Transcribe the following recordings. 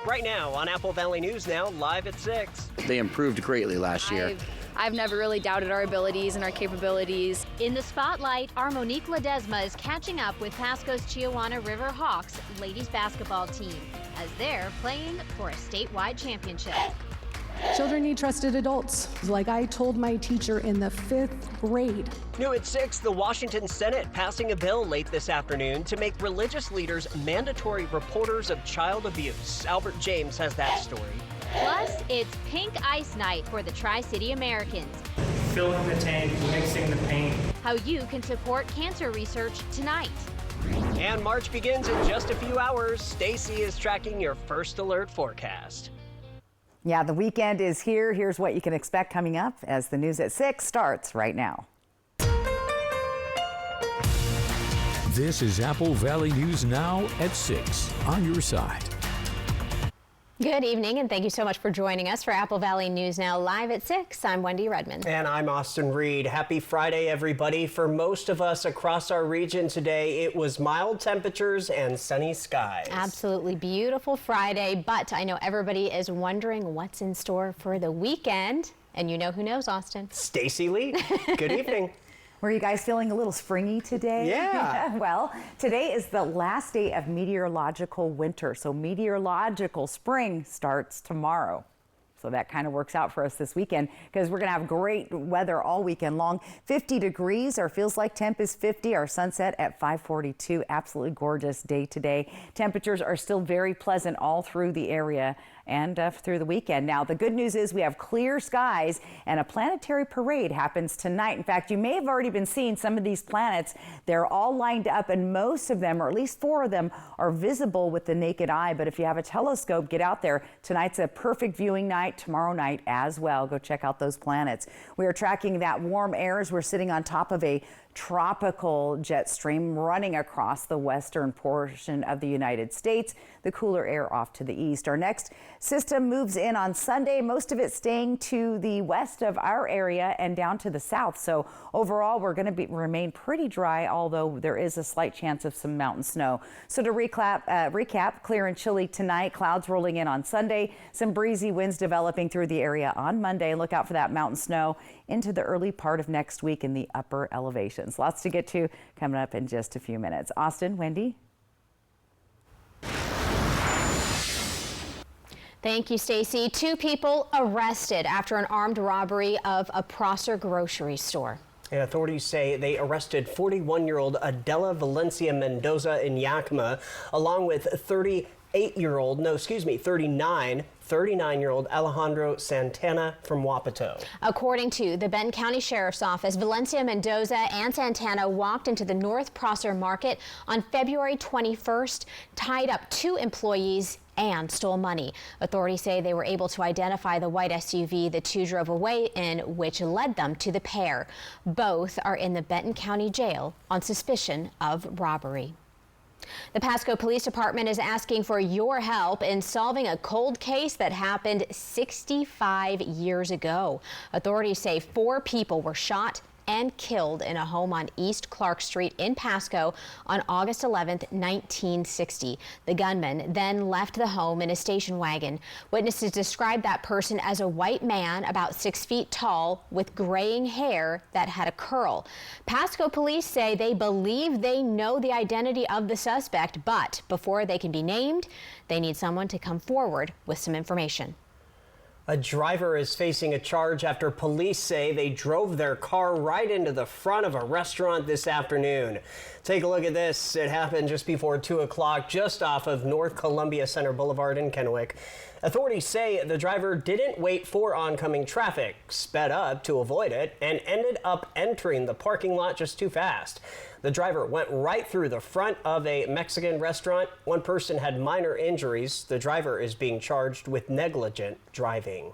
Right now on Apple Valley News Now, live at 6. They improved greatly last year. I've never really doubted our abilities and our capabilities. In the spotlight, our Monique Ledesma is catching up with Pasco's Chiawana River Hawks ladies basketball team as they're playing for a statewide championship. Children need trusted adults, like I told my teacher in the 5th grade. New at 6, the Washington Senate passing a bill late this afternoon to make religious leaders mandatory reporters of child abuse. Albert James has that story. Plus, it's Pink Ice Night for the Tri-City Americans. Filling the tank, mixing the paint. How you can support cancer research tonight. And March begins in just a few hours. Stacy is tracking your first alert forecast. Yeah, the weekend is here. Here's what you can expect coming up as the news at 6 starts right now. This is Apple Valley News Now at 6 on your side. Good evening, and thank you so much for joining us for Apple Valley News Now live at 6. I'm Wendy Redmond. And I'm Austin Reed. Happy Friday, everybody. For most of us across our region today, it was mild temperatures and sunny skies. Absolutely beautiful Friday, but I know everybody is wondering what's in store for the weekend. And you know who knows, Austin. Stacy Lee, good evening. Were you guys feeling a little springy today? Yeah. Well, today is the last day of meteorological winter, so meteorological spring starts tomorrow. So that kind of works out for us this weekend because we're going to have great weather all weekend long. 50 degrees, our feels like temp is 50, our sunset at 5:42. Absolutely gorgeous day today. Temperatures are still very pleasant all through the area and through the weekend. Now, the good news is we have clear skies and a planetary parade happens tonight. In fact, you may have already been seeing some of these planets. They're all lined up and most of them, or at least 4 of them, are visible with the naked eye. But if you have a telescope, get out there. Tonight's a perfect viewing night, tomorrow night as well. Go check out those planets. We are tracking that warm air as we're sitting on top of a tropical jet stream running across the western portion of the United States, the cooler air off to the east. Our next system moves in on Sunday, most of it staying to the west of our area and down to the south. So overall, we're going to remain pretty dry, although there is a slight chance of some mountain snow. So to recap, clear and chilly tonight, clouds rolling in on Sunday, some breezy winds developing through the area on Monday. Look out for that mountain snow into the early part of next week in the upper elevations. Lots to get to coming up in just a few minutes. Austin, Wendy? Thank you, Stacy. 2 people arrested after an armed robbery of a Prosser grocery store. And authorities say they arrested 41-year-old Adela Valencia Mendoza in Yakima, along with 39-year-old Alejandro Santana from Wapato. According to the Benton County Sheriff's Office, Valencia Mendoza and Santana walked into the North Prosser Market on February 21st, tied up 2 employees and stole money. Authorities say they were able to identify the white SUV the 2 drove away in, which led them to the pair. Both are in the Benton County Jail on suspicion of robbery. The Pasco Police Department is asking for your help in solving a cold case that happened 65 years ago. Authorities say 4 people were shot and killed in a home on East Clark Street in Pasco on August 11, 1960. The gunman then left the home in a station wagon. Witnesses described that person as a white man about 6 feet tall with graying hair that had a curl. Pasco police say they believe they know the identity of the suspect, but before they can be named, they need someone to come forward with some information. A driver is facing a charge after police say they drove their car right into the front of a restaurant this afternoon. Take a look at this. It happened just before 2 o'clock, just off of North Columbia Center Boulevard in Kennewick. Authorities say the driver didn't wait for oncoming traffic, sped up to avoid it, and ended up entering the parking lot just too fast. The driver went right through the front of a Mexican restaurant. 1 person had minor injuries. The driver is being charged with negligent driving.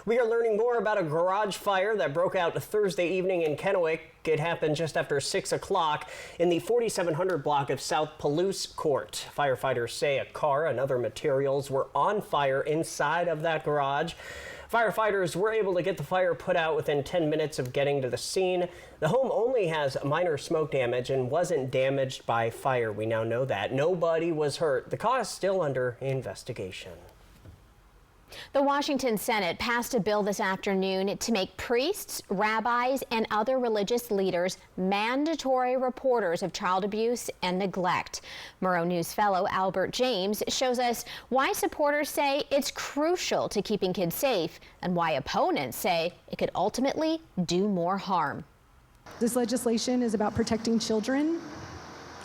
We are learning more about a garage fire that broke out Thursday evening in Kennewick. It happened just after 6 o'clock in the 4700 block of South Palouse Court. Firefighters say a car and other materials were on fire inside of that garage. Firefighters were able to get the fire put out within 10 minutes of getting to the scene. The home only has minor smoke damage and wasn't damaged by fire. We now know that. Nobody was hurt. The cause still under investigation. The Washington Senate passed a bill this afternoon to make priests, rabbis, and other religious leaders mandatory reporters of child abuse and neglect. Murrow News fellow Albert James shows us why supporters say it's crucial to keeping kids safe and why opponents say it could ultimately do more harm. This legislation is about protecting children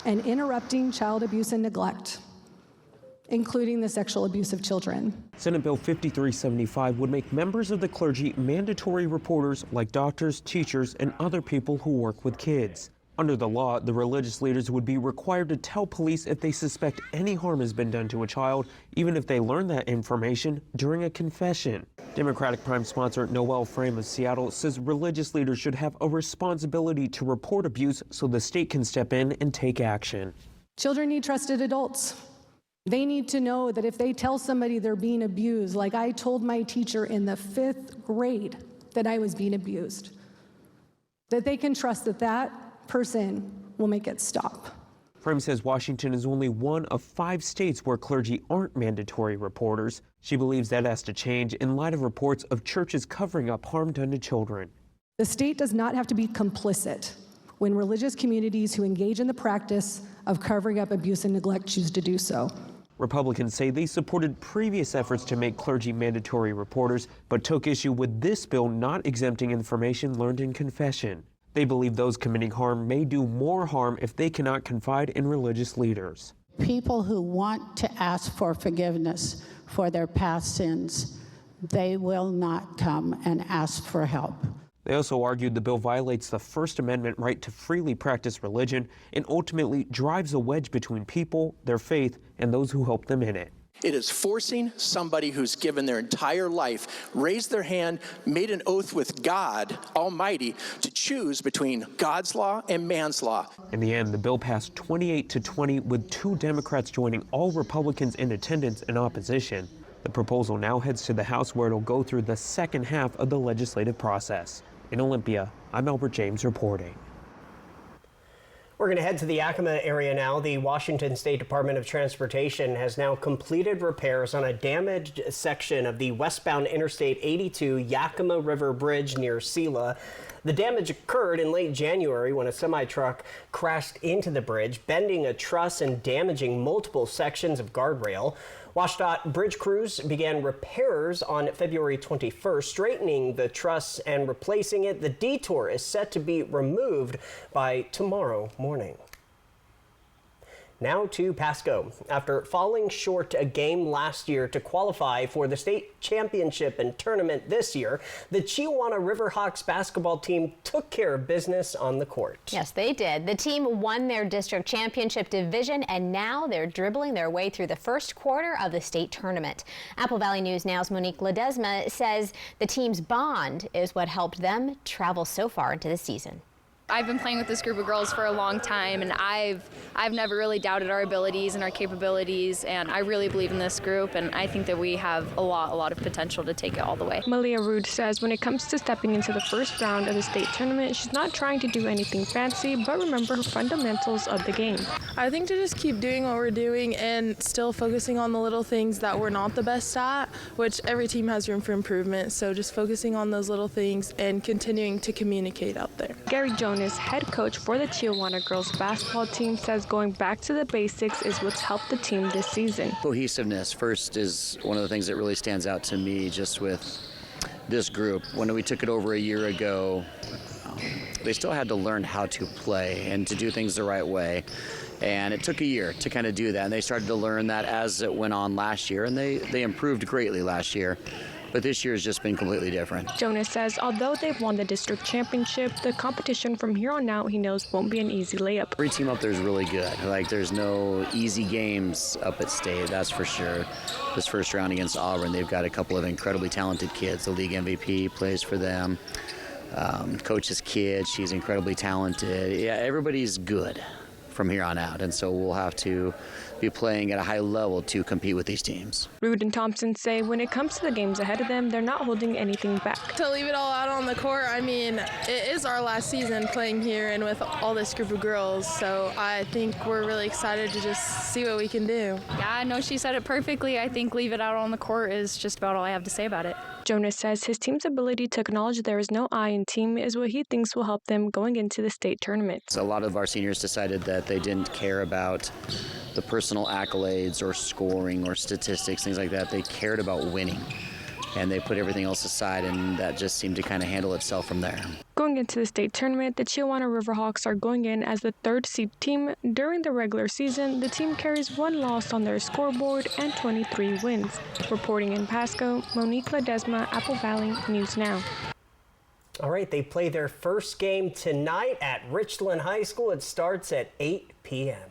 and interrupting child abuse and neglect, including the sexual abuse of children. Senate Bill 5375 would make members of the clergy mandatory reporters like doctors, teachers, and other people who work with kids. Under the law, the religious leaders would be required to tell police if they suspect any harm has been done to a child, even if they learn that information during a confession. Democratic Prime sponsor Noel Frame of Seattle says religious leaders should have a responsibility to report abuse so the state can step in and take action. Children need trusted adults. They need to know that if they tell somebody they're being abused, like I told my teacher in the 5th grade that I was being abused, that they can trust that that person will make it stop. Frame says Washington is only one of 5 states where clergy aren't mandatory reporters. She believes that has to change in light of reports of churches covering up harm done to children. The state does not have to be complicit when religious communities who engage in the practice of covering up abuse and neglect choose to do so. Republicans say they supported previous efforts to make clergy mandatory reporters, but took issue with this bill not exempting information learned in confession. They believe those committing harm may do more harm if they cannot confide in religious leaders. People who want to ask for forgiveness for their past sins, they will not come and ask for help. They also argued the bill violates the First Amendment right to freely practice religion and ultimately drives a wedge between people, their faith, and those who help them in it. It is forcing somebody who's given their entire life, raised their hand, made an oath with God Almighty to choose between God's law and man's law. In the end, the bill passed 28-20 with 2 Democrats joining all Republicans in attendance and opposition. The proposal now heads to the House where it'll go through the second half of the legislative process. In Olympia, I'm Albert James reporting. We're going to head to the Yakima area now. The Washington State Department of Transportation has now completed repairs on a damaged section of the westbound Interstate 82 Yakima River Bridge near Selah. The damage occurred in late January when a semi-truck crashed into the bridge, bending a truss and damaging multiple sections of guardrail. WashDOT bridge crews began repairs on February 21st, straightening the truss and replacing it. The detour is set to be removed by tomorrow morning. Now to Pasco. After falling short a game last year to qualify for the state championship and tournament this year, the Chiawana Riverhawks basketball team took care of business on the court. Yes, they did. The team won their district championship division, and now they're dribbling their way through the first quarter of the state tournament. Apple Valley News Now's Monique Ledesma says the team's bond is what helped them travel so far into the season. I've been playing with this group of girls for a long time, and I've never really doubted our abilities and our capabilities, and I really believe in this group, and I think that we have a lot of potential to take it all the way. Malia Rude says when it comes to stepping into the first round of the state tournament, she's not trying to do anything fancy, but remember her fundamentals of the game. I think to just keep doing what we're doing and still focusing on the little things that we're not the best at, which every team has room for improvement, so just focusing on those little things and continuing to communicate out there. Gary Jones, head coach for the Chiawana girls basketball team, says going back to the basics is what's helped the team this season. Cohesiveness first is one of the things that really stands out to me just with this group. When we took it over a year ago, they still had to learn how to play and to do things the right way. And it took a year to kind of do that. And they started to learn that as it went on last year. And they improved greatly last year. But this year has just been completely different. Jonas says although they've won the district championship, the competition from here on out, he knows, won't be an easy layup. Every team up there is really good. Like, there's no easy games up at state, that's for sure. This first round against Auburn, they've got a couple of incredibly talented kids. The league MVP plays for them. Coach's kid, she's incredibly talented. Yeah, everybody's good from here on out, and so we'll have to be playing at a high level to compete with these teams. Rude and Thompson say when it comes to the games ahead of them, they're not holding anything back. To leave it all out on the court, I mean, it is our last season playing here and with all this group of girls, so I think we're really excited to just see what we can do. Yeah, I know she said it perfectly. I think leave it out on the court is just about all I have to say about it. Jonas says his team's ability to acknowledge there is no I in team is what he thinks will help them going into the state tournament. So a lot of our seniors decided that they didn't care about the personal accolades or scoring or statistics, things like that. They cared about winning, and they put everything else aside, and that just seemed to kind of handle itself from there. Going into the state tournament, the Chiawana Riverhawks are going in as the 3rd seed team. During the regular season, the team carries 1 loss on their scoreboard and 23 wins. Reporting in Pasco, Monique Ledesma, Apple Valley News Now. All right, they play their first game tonight at Richland High School. It starts at 8 p.m.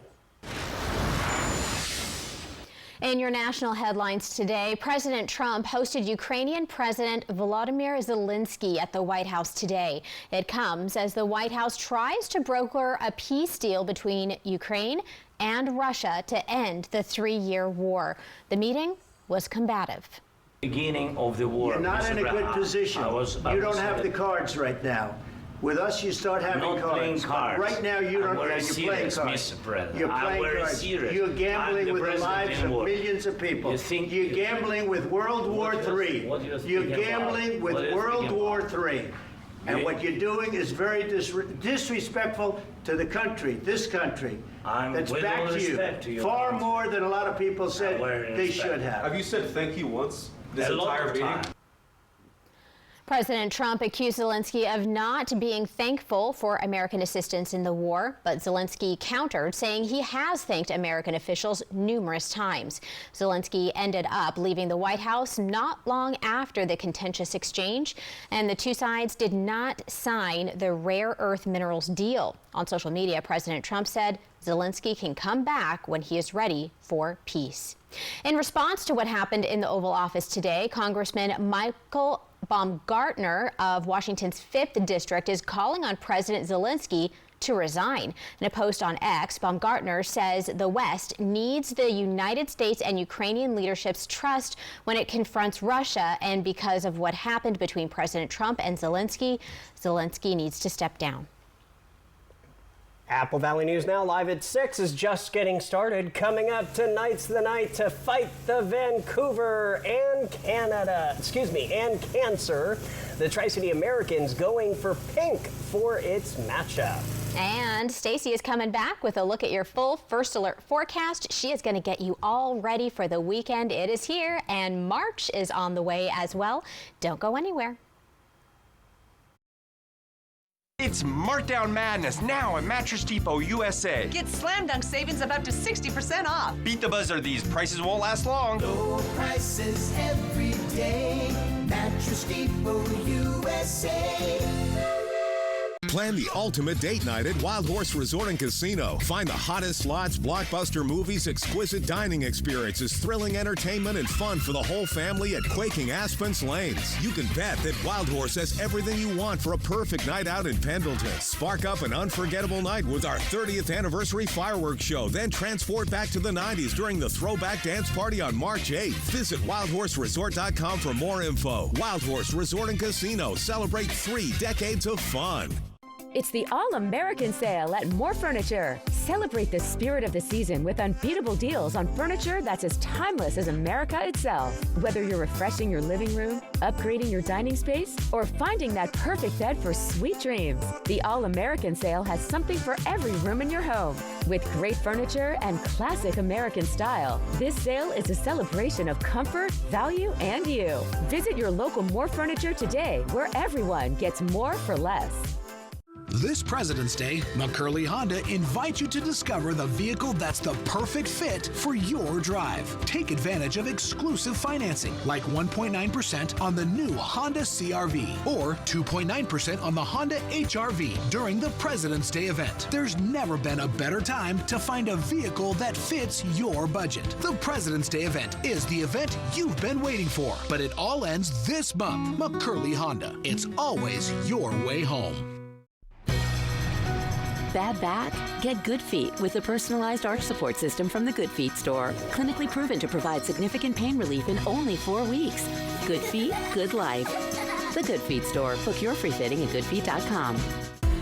In your national headlines today, President Trump hosted Ukrainian President Volodymyr Zelensky at the White House today. It comes as the White House tries to broker a peace deal between Ukraine and Russia to end the 3-year war. The meeting was combative. Beginning of the war. You're not in a good position. You don't have the cards right now. With us, you start having not cards. Playing cards. Right now, you don't. You're playing cards. Mr. President. You're playing cards. Serious. You're gambling with the lives of millions of people. You're gambling with World War III. You're gambling with World War III. And what you're doing is very disrespectful to the country, this country. That's back to you. Far more than a lot of people said they should have. Have you said thank you once this entire meeting? President Trump accused Zelensky of not being thankful for American assistance in the war, but Zelensky countered, saying he has thanked American officials numerous times. Zelensky ended up leaving the White House not long after the contentious exchange, and the two sides did not sign the rare earth minerals deal. On social media, President Trump said Zelensky can come back when he is ready for peace. In response to what happened in the Oval Office today, Congressman Michael Baumgartner of Washington's 5th District is calling on President Zelensky to resign. In a post on X, Baumgartner says the West needs the United States and Ukrainian leadership's trust when it confronts Russia, and because of what happened between President Trump and Zelensky, Zelensky needs to step down. Apple Valley News Now live at 6 is just getting started. Coming up, tonight's the night to fight the Vancouver and cancer. The Tri-City Americans going for pink for its matchup. And Stacy is coming back with a look at your full First Alert forecast. She is going to get you all ready for the weekend. It is here, and March is on the way as well. Don't go anywhere. It's Markdown Madness now at Mattress Depot USA. Get slam dunk savings of up to 60% off. Beat the buzzer, these prices won't last long. Low prices every day. Mattress Depot USA. Plan the ultimate date night at Wild Horse Resort and Casino. Find the hottest slots, blockbuster movies, exquisite dining experiences, thrilling entertainment, and fun for the whole family at Quaking Aspens Lanes. You can bet that Wild Horse has everything you want for a perfect night out in Pendleton. Spark up an unforgettable night with our 30th anniversary fireworks show, then transport back to the 90s during the Throwback Dance Party on March 8th. Visit wildhorseresort.com for more info. Wild Horse Resort and Casino. Celebrate 3 decades of fun. It's the All-American Sale at More Furniture. Celebrate the spirit of the season with unbeatable deals on furniture that's as timeless as America itself. Whether you're refreshing your living room, upgrading your dining space, or finding that perfect bed for sweet dreams, the All-American Sale has something for every room in your home. With great furniture and classic American style, this sale is a celebration of comfort, value, and you. Visit your local More Furniture today, where everyone gets more for less. This President's Day, McCurley Honda invites you to discover the vehicle that's the perfect fit for your drive. Take advantage of exclusive financing, like 1.9% on the new Honda CR-V or 2.9% on the Honda HR-V during the President's Day event. There's never been a better time to find a vehicle that fits your budget. The President's Day event is the event you've been waiting for, but it all ends this month. McCurley Honda. It's always your way home. Bad back? Get Good Feet with the personalized arch support system from the Good Feet store. Clinically proven to provide significant pain relief in only 4 weeks. Good Feet, good life. The Good Feet store. Book your free fitting at goodfeet.com.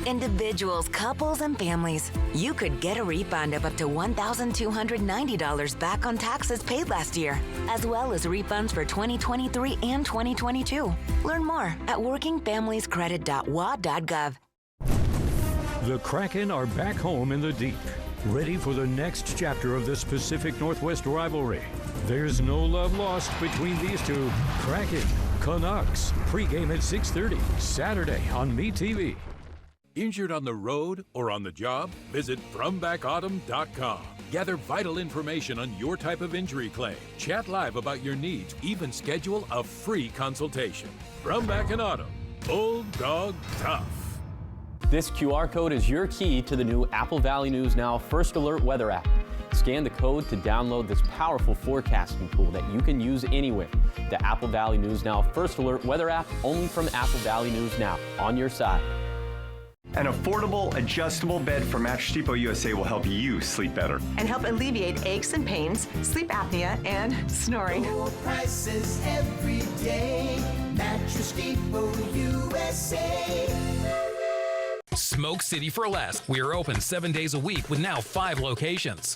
Individuals, couples, and families. You could get a refund of up to $1,290 back on taxes paid last year, as well as refunds for 2023 and 2022. Learn more at workingfamiliescredit.wa.gov. The Kraken are back home in the deep, ready for the next chapter of this Pacific Northwest rivalry. There's no love lost between these two. Kraken, Canucks, pregame at 6:30, Saturday on MeTV. Injured on the road or on the job? Visit FromBackAutumn.com. Gather vital information on your type of injury claim. Chat live about your needs. Even schedule a free consultation. From Back in Autumn. Bulldog Tough. This QR code is your key to the new Apple Valley News Now First Alert weather app. Scan the code to download this powerful forecasting tool that you can use anywhere. The Apple Valley News Now First Alert weather app, only from Apple Valley News Now, on your side. An affordable, adjustable bed from Mattress Depot USA will help you sleep better. And help alleviate aches and pains, sleep apnea, and snoring. Low prices every day. Mattress Depot USA. Smoke City for Less. We are open 7 days a week with now 5 locations.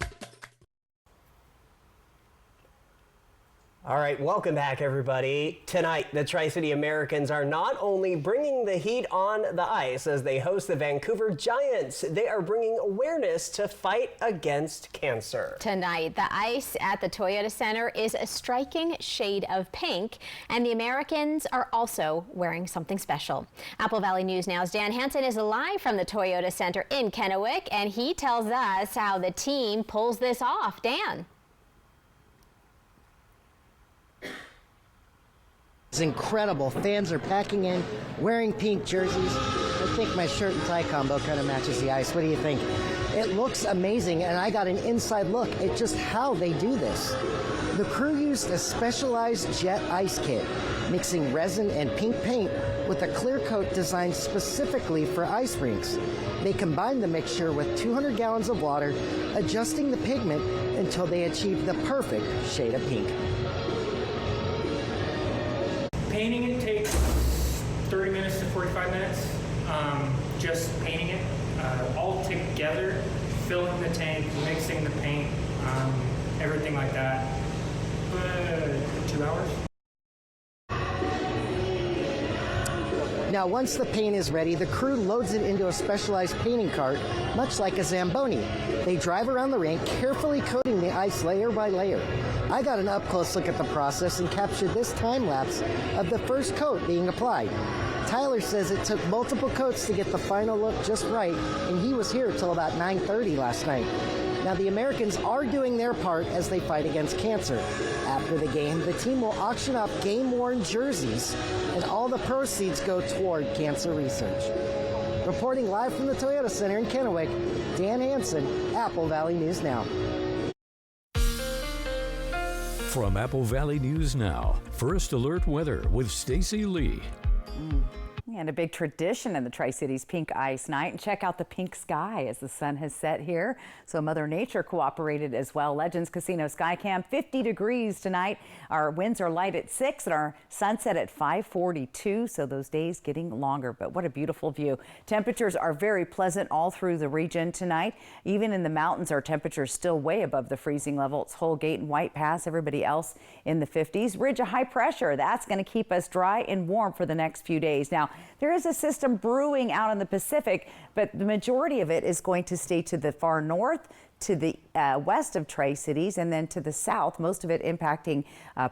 All right, welcome back, everybody. Tonight, the Tri-City Americans are not only bringing the heat on the ice as they host the Vancouver Giants, they are bringing awareness to fight against cancer. Tonight, the ice at the Toyota Center is a striking shade of pink, and the Americans are also wearing something special. Apple Valley News Now's Dan Hansen is live from the Toyota Center in Kennewick, and he tells us how the team pulls this off. Dan. It's incredible. Fans are packing in, wearing pink jerseys. I think my shirt and tie combo kind of matches the ice. What do you think? It looks amazing, and I got an inside look at just how they do this. The crew used a specialized jet ice kit, mixing resin and pink paint with a clear coat designed specifically for ice rinks. They combined the mixture with 200 gallons of water, adjusting the pigment until they achieved the perfect shade of pink. Painting it takes 30 minutes to 45 minutes, just painting it all together, filling the tank, mixing the paint, everything like that. 2 hours. Now, once the paint is ready, the crew loads it into a specialized painting cart, much like a Zamboni. They drive around the rink, carefully coating the ice layer by layer. I got an up-close look at the process and captured this time-lapse of the first coat being applied. Tyler says it took multiple coats to get the final look just right, and he was here till about 9:30 last night. Now, the Americans are doing their part as they fight against cancer. After the game, the team will auction off game-worn jerseys, and all the proceeds go toward cancer research. Reporting live from the Toyota Center in Kennewick, Dan Hansen, Apple Valley News Now. From Apple Valley News Now, First Alert Weather with Stacy Lee. And a big tradition in the Tri-Cities Pink Ice Night. And check out the pink sky as the sun has set here. So Mother Nature cooperated as well. Legends Casino Skycam, 50 degrees tonight. Our winds are light at 6 and our sunset at 5:42. So those days getting longer. But what a beautiful view. Temperatures are very pleasant all through the region tonight. Even in the mountains, our temperatures still way above the freezing level. It's Holgate and White Pass. Everybody else in the 50s. Ridge of high pressure. That's going to keep us dry and warm for the next few days. Now, there is a system brewing out in the Pacific, but the majority of it is going to stay to the far north, to the west of Tri-Cities, and then to the south, most of it impacting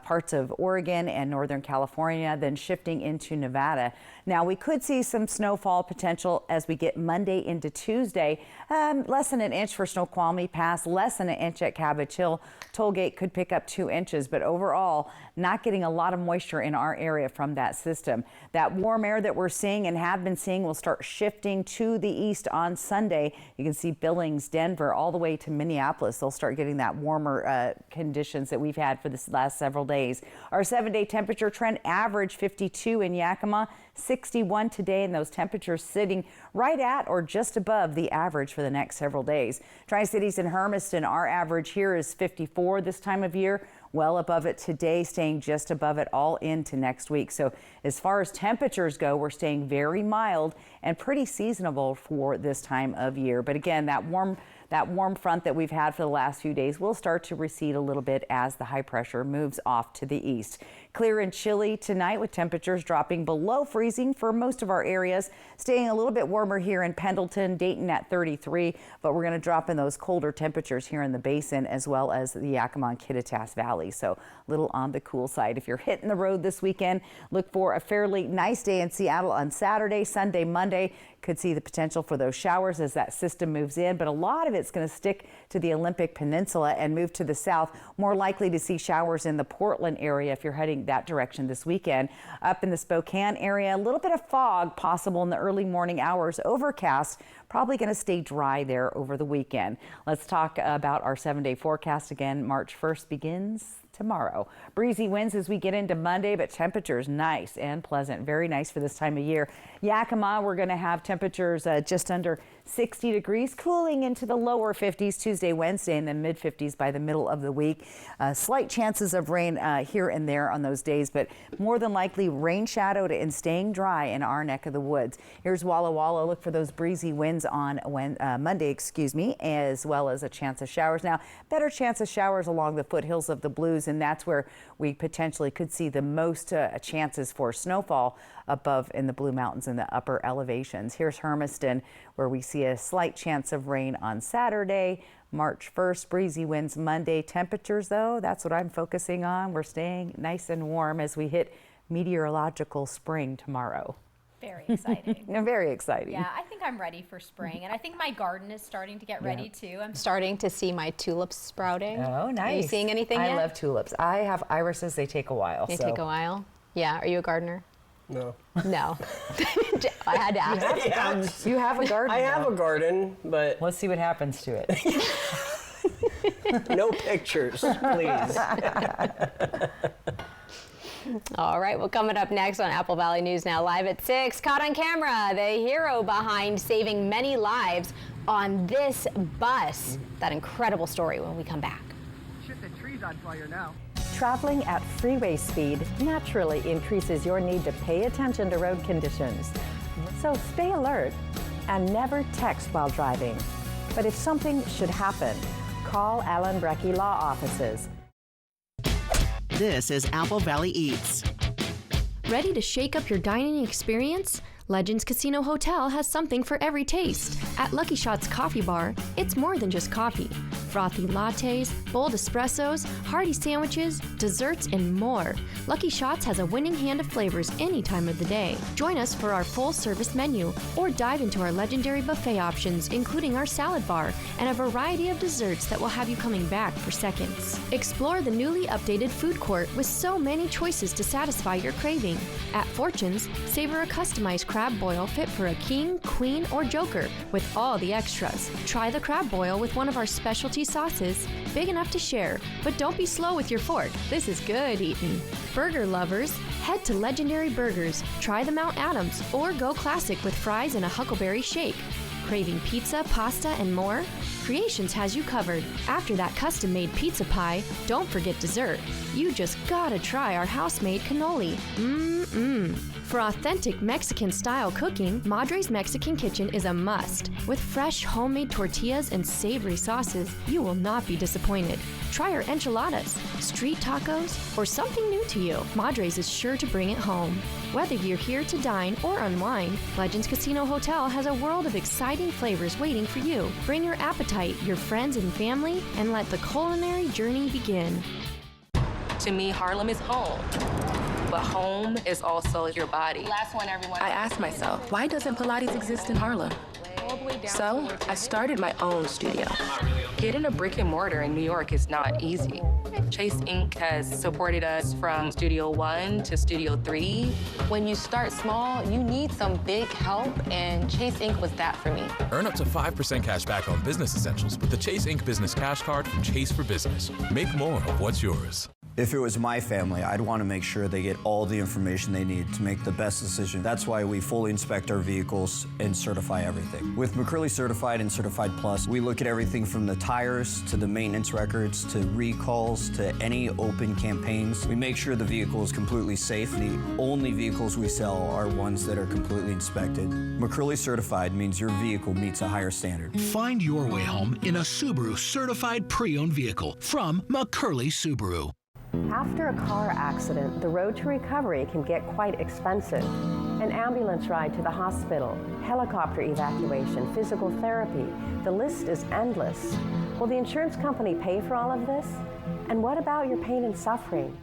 parts of Oregon and Northern California, then shifting into Nevada. Now, we could see some snowfall potential as we get Monday into Tuesday. Less than an inch for Snoqualmie Pass, less than an inch at Cabbage Hill. Tollgate could pick up 2 inches, but overall, not getting a lot of moisture in our area from that system. That warm air that we're seeing and have been seeing will start shifting to the east on Sunday. You can see Billings, Denver, all the way way to Minneapolis. They'll start getting that warmer conditions that we've had for this last several days. Our 7-day temperature trend average 52 in Yakima, 61 today, and those temperatures sitting right at or just above the average for the next several days. Tri-Cities and Hermiston, our average here is 54 this time of year. Well above it today, staying just above it all into next week. So as far as temperatures go, we're staying very mild and pretty seasonable for this time of year. But again, that warm front that we've had for the last few days will start to recede a little bit as the high pressure moves off to the east. Clear and chilly tonight with temperatures dropping below freezing for most of our areas. Staying a little bit warmer here in Pendleton, Dayton at 33, but we're going to drop in those colder temperatures here in the basin as well as the Yakima and Kittitas Valley. So a little on the cool side. If you're hitting the road this weekend, look for a fairly nice day in Seattle on Saturday, Sunday, Monday. Could see the potential for those showers as that system moves in, but a lot of it's going to stick to the Olympic Peninsula and move to the south. More likely to see showers in the Portland area if you're heading that direction this weekend. Up in the Spokane area, a little bit of fog possible in the early morning hours. Overcast, probably going to stay dry there over the weekend. Let's talk about our 7-day forecast again. March 1st begins tomorrow. Breezy winds as we get into Monday, but temperatures nice and pleasant. Very nice for this time of year. Yakima, we're going to have temperatures just under 60 degrees, cooling into the lower 50s Tuesday, Wednesday, and then mid 50s by the middle of the week. Slight chances of rain here and there on those days, but more than likely rain shadowed and staying dry in our neck of the woods. Here's Walla Walla. Look for those breezy winds on Monday, as well as a chance of showers. Now, better chance of showers along the foothills of the Blues, and that's where we potentially could see the most chances for snowfall above in the Blue Mountains in the upper elevations. Here's Hermiston, where we see a slight chance of rain on Saturday. March 1st, breezy winds Monday. Temperatures, though, that's what I'm focusing on. We're staying nice and warm as we hit meteorological spring tomorrow. Very exciting. Very exciting. Yeah, I think I'm ready for spring, and I think my garden is starting to get ready too. I'm starting to see my tulips sprouting. Oh, nice. Are you seeing anything yet? I love tulips. I have irises. They take a while. They take a while? Yeah. Are you a gardener? No. No. I had to ask. You have a garden. I have a garden, but let's see what happens to it. No pictures, please. All right, well, coming up next on Apple Valley News Now Live at 6, caught on camera, the hero behind saving many lives on this bus. That incredible story when we come back. Shit, the tree's on fire now. Traveling at freeway speed naturally increases your need to pay attention to road conditions. So stay alert and never text while driving. But if something should happen, call Allen Brecky Law Offices. This is Apple Valley Eats. Ready to shake up your dining experience? Legends Casino Hotel has something for every taste. At Lucky Shots Coffee Bar, it's more than just coffee. Frothy lattes, bold espressos, hearty sandwiches, desserts, and more. Lucky Shots has a winning hand of flavors any time of the day. Join us for our full-service menu, or dive into our legendary buffet options, including our salad bar and a variety of desserts that will have you coming back for seconds. Explore the newly updated food court with so many choices to satisfy your craving. At Fortune's, savor a customized crab boil fit for a king, queen, or joker with all the extras. Try the crab boil with one of our specialty sauces, big enough to share, but don't be slow with your fork. This is good eating. Burger lovers, head to Legendary Burgers. Try the Mount Adams or go classic with fries and a Huckleberry shake. Craving pizza, pasta, and more? Creations has you covered. After that custom-made pizza pie, don't forget dessert. You just gotta try our house-made cannoli. For authentic Mexican-style cooking, Madre's Mexican Kitchen is a must. With fresh homemade tortillas and savory sauces, you will not be disappointed. Try our enchiladas, street tacos, or something new to you. Madre's is sure to bring it home. Whether you're here to dine or unwind, Legends Casino Hotel has a world of exciting flavors waiting for you. Bring your appetite, your friends and family, and let the culinary journey begin. To me, Harlem is home. But home is also your body. Last one, everyone. I asked myself, why doesn't Pilates exist in Harlem? So I started my own studio. Getting a brick and mortar in New York is not easy. Chase Ink has supported us from Studio 1 to Studio 3. When you start small, you need some big help, and Chase Ink was that for me. Earn up to 5% cash back on business essentials with the Chase Ink Business Cash Card from Chase for Business. Make more of what's yours. If it was my family, I'd want to make sure they get all the information they need to make the best decision. That's why we fully inspect our vehicles and certify everything. With McCurley Certified and Certified Plus, we look at everything from the tires to the maintenance records to recalls to any open campaigns. We make sure the vehicle is completely safe. The only vehicles we sell are ones that are completely inspected. McCurley Certified means your vehicle meets a higher standard. Find your way home in a Subaru certified pre-owned vehicle from McCurley Subaru. After a car accident, the road to recovery can get quite expensive. An ambulance ride to the hospital, helicopter evacuation, physical therapy, the list is endless. Will the insurance company pay for all of this? And what about your pain and suffering?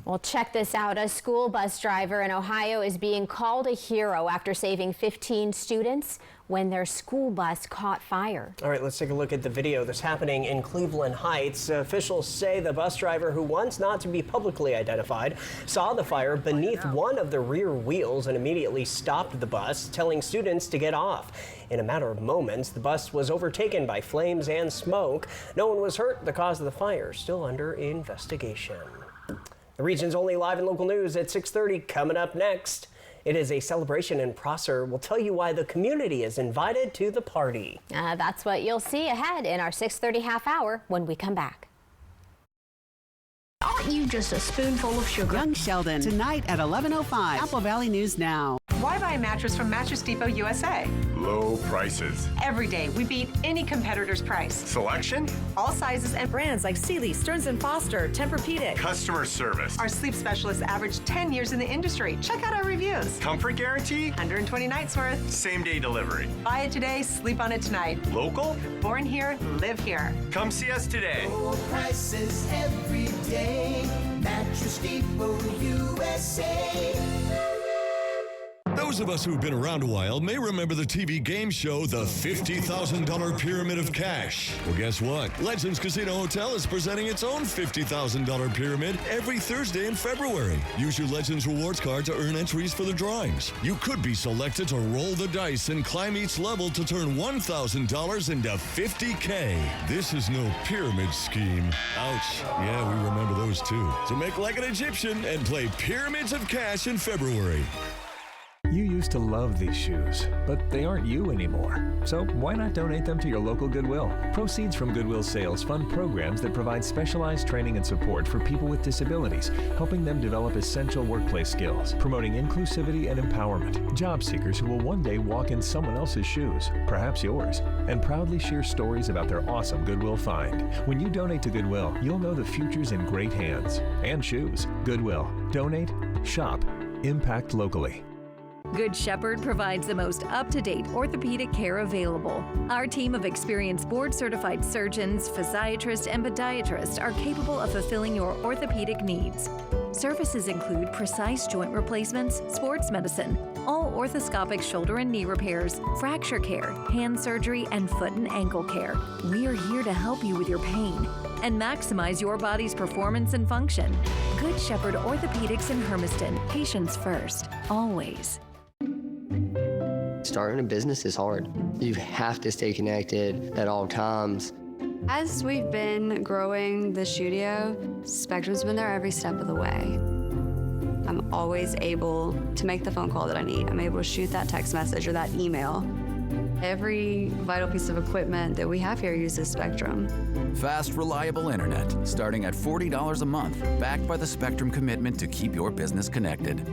Well, check this out. A school bus driver in Ohio is being called a hero after saving 15 students when their school bus caught fire. All right, let's take a look at the video. This happening in Cleveland Heights. Officials say the bus driver, who wants not to be publicly identified, saw the fire beneath one of the rear wheels and immediately stopped the bus, telling students to get off. In a matter of moments, the bus was overtaken by flames and smoke. No one was hurt. The cause of the fire still under investigation. The region's only live and local news at 6:30 coming up next. It is a celebration in Prosser. We'll tell you why the community is invited to the party. That's what you'll see ahead in our 6:30 half hour when we come back. Aren't you just a spoonful of sugar? Young Sheldon, tonight at 11:05. Apple Valley News Now. Why buy a mattress from Mattress Depot USA? Low prices. Every day, we beat any competitor's price. Selection? All sizes and brands like Sealy, Stearns & Foster, Tempur-Pedic. Customer service. Our sleep specialists average 10 years in the industry. Check out our reviews. Comfort guarantee? 120 nights worth. Same-day delivery. Buy it today, sleep on it tonight. Local? Born here, live here. Come see us today. Low prices every day. Mattress Depot USA. Those of us who've been around a while may remember the TV game show, The $50,000 Pyramid of Cash. Well, guess what? Legends Casino Hotel is presenting its own $50,000 pyramid every Thursday in February. Use your Legends Rewards card to earn entries for the drawings. You could be selected to roll the dice and climb each level to turn $1,000 into $50K. This is no pyramid scheme. Ouch. Yeah, we remember those too. So make like an Egyptian and play Pyramids of Cash in February. You used to love these shoes, but they aren't you anymore. So why not donate them to your local Goodwill? Proceeds from Goodwill sales fund programs that provide specialized training and support for people with disabilities, helping them develop essential workplace skills, promoting inclusivity and empowerment. Job seekers who will one day walk in someone else's shoes, perhaps yours, and proudly share stories about their awesome Goodwill find. When you donate to Goodwill, you'll know the future's in great hands. And shoes. Goodwill. Donate, shop, impact locally. Good Shepherd provides the most up-to-date orthopedic care available. Our team of experienced board-certified surgeons, physiatrists, and podiatrists are capable of fulfilling your orthopedic needs. Services include precise joint replacements, sports medicine, all orthoscopic shoulder and knee repairs, fracture care, hand surgery, and foot and ankle care. We are here to help you with your pain and maximize your body's performance and function. Good Shepherd Orthopedics in Hermiston. Patients first, always. Starting a business is hard. You have to stay connected at all times. As we've been growing the studio, Spectrum's been there every step of the way. I'm always able to make the phone call that I need. I'm able to shoot that text message or that email. Every vital piece of equipment that we have here uses Spectrum. Fast, reliable internet, starting at $40 a month, backed by the Spectrum commitment to keep your business connected.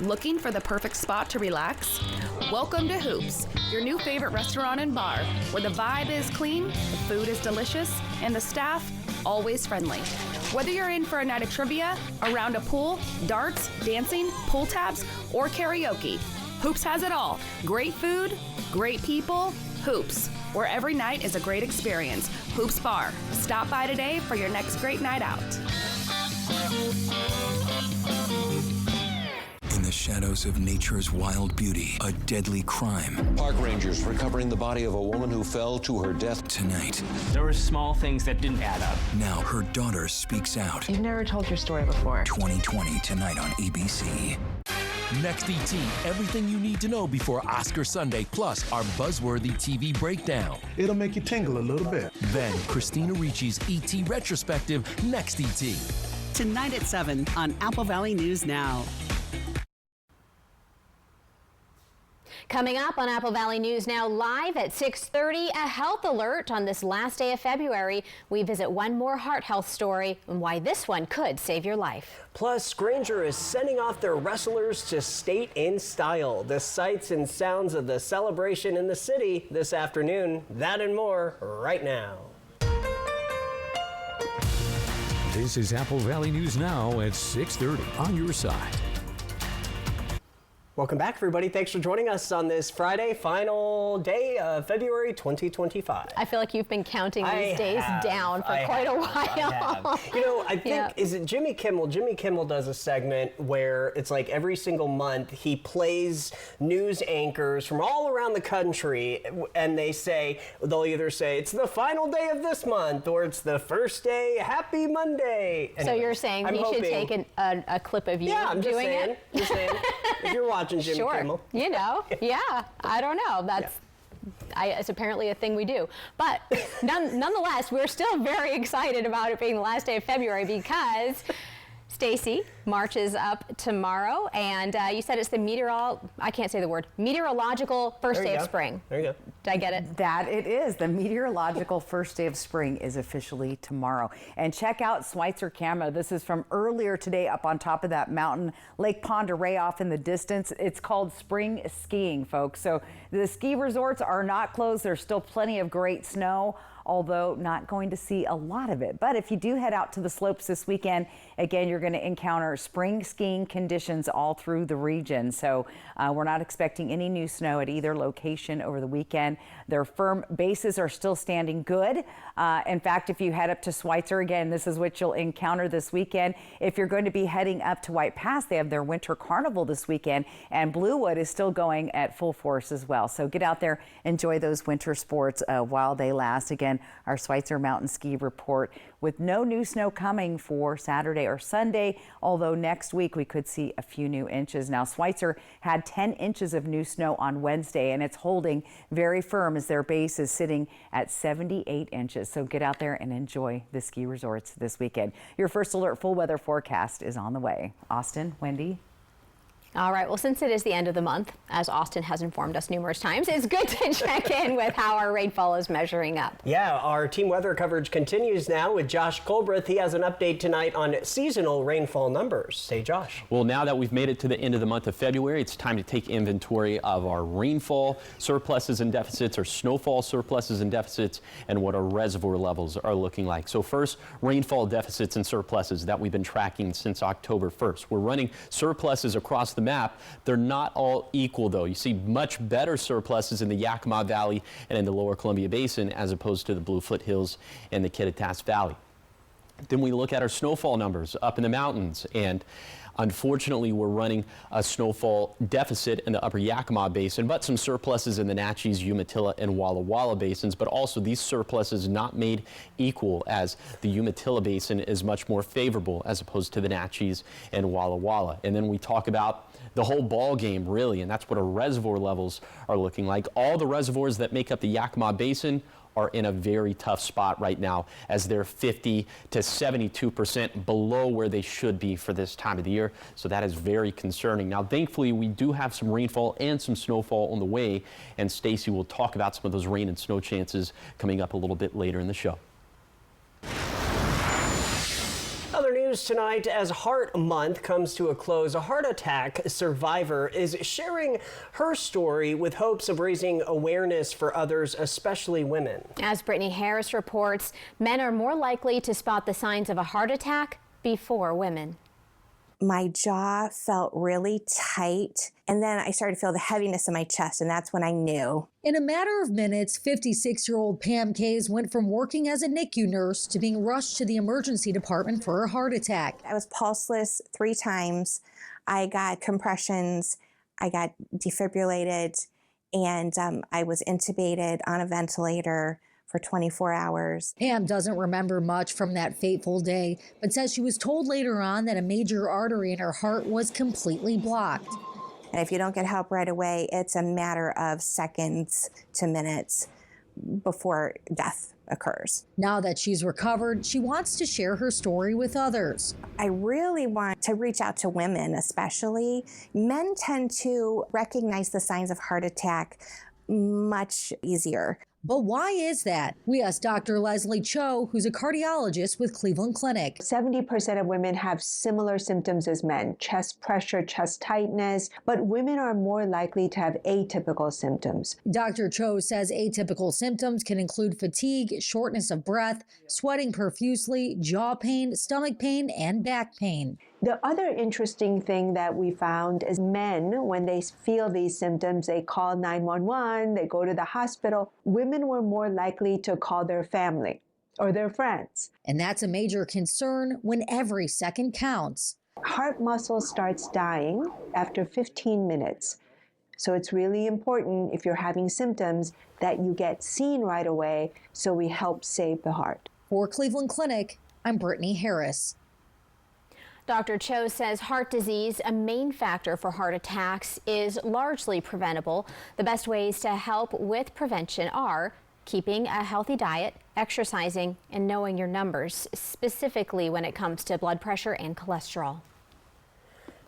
Looking for the perfect spot to relax? Welcome to Hoops, your new favorite restaurant and bar, where the vibe is clean, the food is delicious, and the staff always friendly. Whether you're in for a night of trivia, around a pool, darts, dancing, pull tabs, or karaoke, Hoops has it all. Great food, great people, Hoops, where every night is a great experience. Hoops Bar. Stop by today for your next great night out. shadows of nature's wild beauty, a deadly crime. Park rangers recovering the body of a woman who fell to her death. Tonight, there were small things that didn't add up. Now her daughter speaks out. You've never told your story before. 2020 tonight on ABC. Next ET, everything you need to know before Oscar Sunday, plus our buzzworthy TV breakdown. It'll make you tingle a little bit. Then Christina Ricci's ET retrospective, Next ET. Tonight at 7 on Apple Valley News Now. Coming up on Apple Valley News Now live at 6:30, a health alert on this last day of February. We visit one more heart health story and why this one could save your life. Plus, Grainger is sending off their wrestlers to state in style. The sights and sounds of the celebration in the city this afternoon. That and more right now. This is Apple Valley News Now at 6:30 on your side. Welcome back, everybody. Thanks for joining us on this Friday, final day of February 2025. I feel like you've been counting these days down for quite a while. You know, I think, is it Jimmy Kimmel? Jimmy Kimmel does a segment where it's like every single month he plays news anchors from all around the country, and they'll either say it's the final day of this month or it's the first day, happy Monday. Anyway, so you're saying we should take a clip of you doing it? Just saying. If you're watching Jimmy Kimmel. You know, I don't know. It's apparently a thing we do. But nonetheless, we're still very excited about it being the last day of February because Stacy marches up tomorrow, and you said it's the meteorological first day of spring. There you go. Did I get it? That it is. The meteorological first day of spring is officially tomorrow. And check out Schweitzer Camo. This is from earlier today up on top of that mountain, Lake Pend Oreille off in the distance. It's called spring skiing, folks. So the ski resorts are not closed. There's still plenty of great snow, although not going to see a lot of it. But if you do head out to the slopes this weekend, again, you're going to encounter spring skiing conditions all through the region. So we're not expecting any new snow at either location over the weekend. Their firm bases are still standing good. In fact, if you head up to Schweitzer, again, this is what you'll encounter this weekend. If you're going to be heading up to White Pass, they have their winter carnival this weekend, and Bluewood is still going at full force as well. So get out there, enjoy those winter sports while they last. Again, our Schweitzer Mountain Ski Report with no new snow coming for Saturday or Sunday, although next week we could see a few new inches. Now, Schweitzer had 10 inches of new snow on Wednesday, and it's holding very firm as their base is sitting at 78 inches. So get out there and enjoy the ski resorts this weekend. Your first alert full weather forecast is on the way. Austin, Wendy. All right, well, since it is the end of the month, as Austin has informed us numerous times, it's good to check in with how our rainfall is measuring up. Yeah, our team weather coverage continues now with Josh Colbreth. He has an update tonight on seasonal rainfall numbers. Say, Josh. Well, now that we've made it to the end of the month of February, it's time to take inventory of our rainfall surpluses and deficits, or snowfall surpluses and deficits, and what our reservoir levels are looking like. So first, rainfall deficits and surpluses that we've been tracking since October 1st. We're running surpluses across the map. They're not all equal, though. You see much better surpluses in the Yakima Valley and in the Lower Columbia Basin as opposed to the Blue Foothills and the Kittitas Valley. Then we look at our snowfall numbers up in the mountains, and unfortunately, we're running a snowfall deficit in the upper Yakima Basin, but some surpluses in the Natchez, Umatilla, and Walla Walla basins, but also these surpluses not made equal, as the Umatilla Basin is much more favorable as opposed to the Natchez and Walla Walla. And then we talk about the whole ball game, really, and that's what our reservoir levels are looking like. All the reservoirs that make up the Yakima Basin are in a very tough spot right now, as they're 50 to 72% below where they should be for this time of the year. So that is very concerning. Now, thankfully, we do have some rainfall and some snowfall on the way, and Stacy will talk about some of those rain and snow chances coming up a little bit later in the show. Other news tonight, as Heart Month comes to a close, a heart attack survivor is sharing her story with hopes of raising awareness for others, especially women. As Brittany Harris reports, men are more likely to spot the signs of a heart attack before women. My jaw felt really tight, and then I started to feel the heaviness in my chest, and that's when I knew. In a matter of minutes, 56-year-old Pam Kays went from working as a NICU nurse to being rushed to the emergency department for a heart attack. I was pulseless 3 times. I got compressions, I got defibrillated, and I was intubated on a ventilator for 24 hours. Pam doesn't remember much from that fateful day, but says she was told later on that a major artery in her heart was completely blocked. And if you don't get help right away, it's a matter of seconds to minutes before death occurs. Now that she's recovered, she wants to share her story with others. I really want to reach out to women especially. Men tend to recognize the signs of heart attack much easier. But why is that? We asked Dr. Leslie Cho, who's a cardiologist with Cleveland Clinic. 70% of women have similar symptoms as men, chest pressure, chest tightness, but women are more likely to have atypical symptoms. Dr. Cho says atypical symptoms can include fatigue, shortness of breath, sweating profusely, jaw pain, stomach pain, and back pain. The other interesting thing that we found is men, when they feel these symptoms, they call 911, they go to the hospital. Women were more likely to call their family or their friends. And that's a major concern when every second counts. Heart muscle starts dying after 15 minutes. So it's really important, if you're having symptoms, that you get seen right away so we help save the heart. For Cleveland Clinic, I'm Brittany Harris. Dr. Cho says heart disease, a main factor for heart attacks, is largely preventable. The best ways to help with prevention are keeping a healthy diet, exercising, and knowing your numbers, specifically when it comes to blood pressure and cholesterol.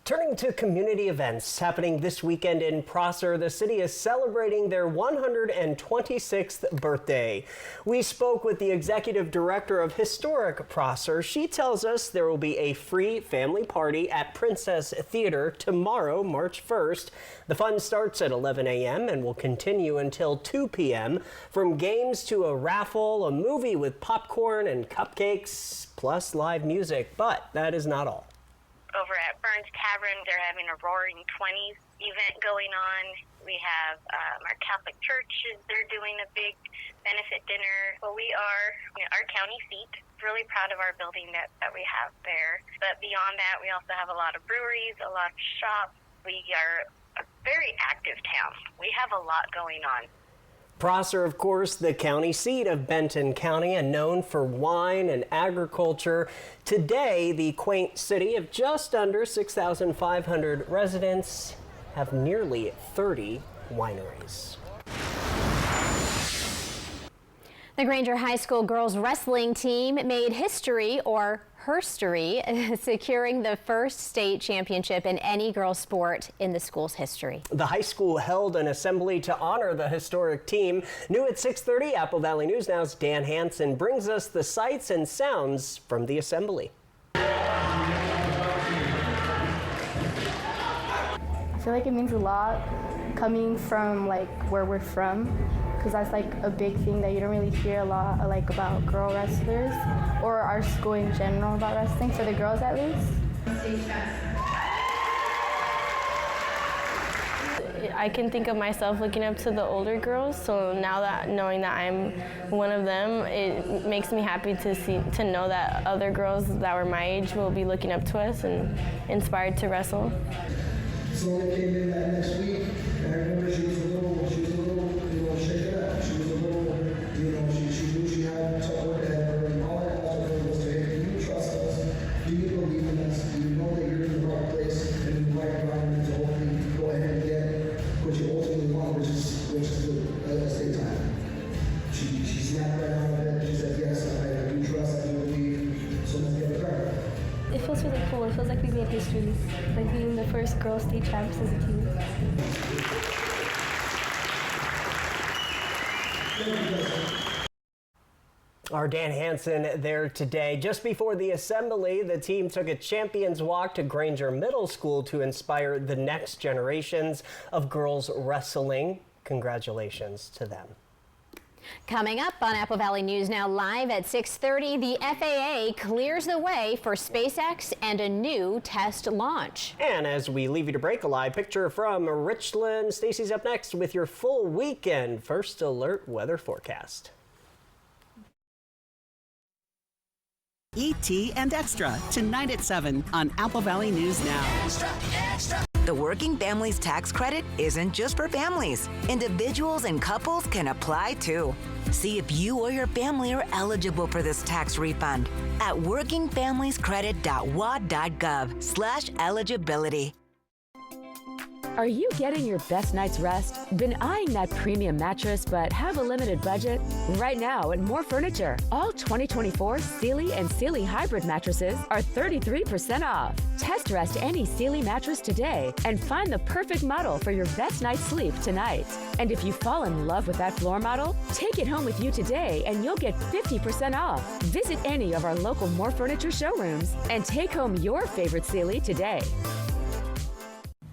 Turning to community events happening this weekend in Prosser, the city is celebrating their 126th birthday. We spoke with the executive director of Historic Prosser. She tells us there will be a free family party at Princess Theater tomorrow, March 1st. The fun starts at 11 a.m. and will continue until 2 p.m. From games to a raffle, a movie with popcorn and cupcakes, plus live music. But that is not all. Over at Burns Tavern, they're having a Roaring 20s event going on. We have our Catholic Church, they're doing a big benefit dinner. Well, we are our county seat. Really proud of our building that we have there. But beyond that, we also have a lot of breweries, a lot of shops. We are a very active town. We have a lot going on. Prosser, of course, the county seat of Benton County and known for wine and agriculture. Today, the quaint city of just under 6,500 residents have nearly 30 wineries. The Granger High School girls wrestling team made history, or herstory, securing the first state championship in any girls sport in the school's history. The high school held an assembly to honor the historic team. New at 6:30, Apple Valley News Now's Dan Hansen brings us the sights and sounds from the assembly. I feel like it means a lot coming from where we're from, because that's a big thing that you don't really hear a lot about girl wrestlers or our school in general about wrestling, for the girls at least. I can think of myself looking up to the older girls, so now that knowing that I'm one of them, it makes me happy to know that other girls that were my age will be looking up to us and inspired to wrestle. Sonia came in that next week, and I remember she was a little, shaken up. She was a little, she knew she had to work at her, and all I asked her was, hey, do you trust us? Do you believe in us? Do you know that you're in the right place and in the right environment to hopefully go ahead and get what you ultimately want, which is a state title? She snapped right out of it. She said, yes, I do trust, I do believe, so let's get it started. It feels really cool. It feels like we made history, like being the first girl state champs as a team. Our Dan Hansen there today. Just before the assembly, the team took a champion's walk to Granger Middle School to inspire the next generations of girls wrestling. Congratulations to them. Coming up on Apple Valley News Now live at 6:30, the FAA clears the way for SpaceX and a new test launch. And as we leave you to break, a live picture from Richland. Stacy's up next with your full weekend First Alert weather forecast. E.T. and Extra, tonight at 7 on Apple Valley News Now. The Working Families Tax Credit isn't just for families. Individuals and couples can apply too. See if you or your family are eligible for this tax refund at workingfamiliescredit.wad.gov/eligibility. Are you getting your best night's rest? Been eyeing that premium mattress but have a limited budget? Right now at More Furniture, all 2024 Sealy and Sealy Hybrid mattresses are 33% off. Test rest any Sealy mattress today and find the perfect model for your best night's sleep tonight. And if you fall in love with that floor model, take it home with you today and you'll get 50% off. Visit any of our local More Furniture showrooms and take home your favorite Sealy today.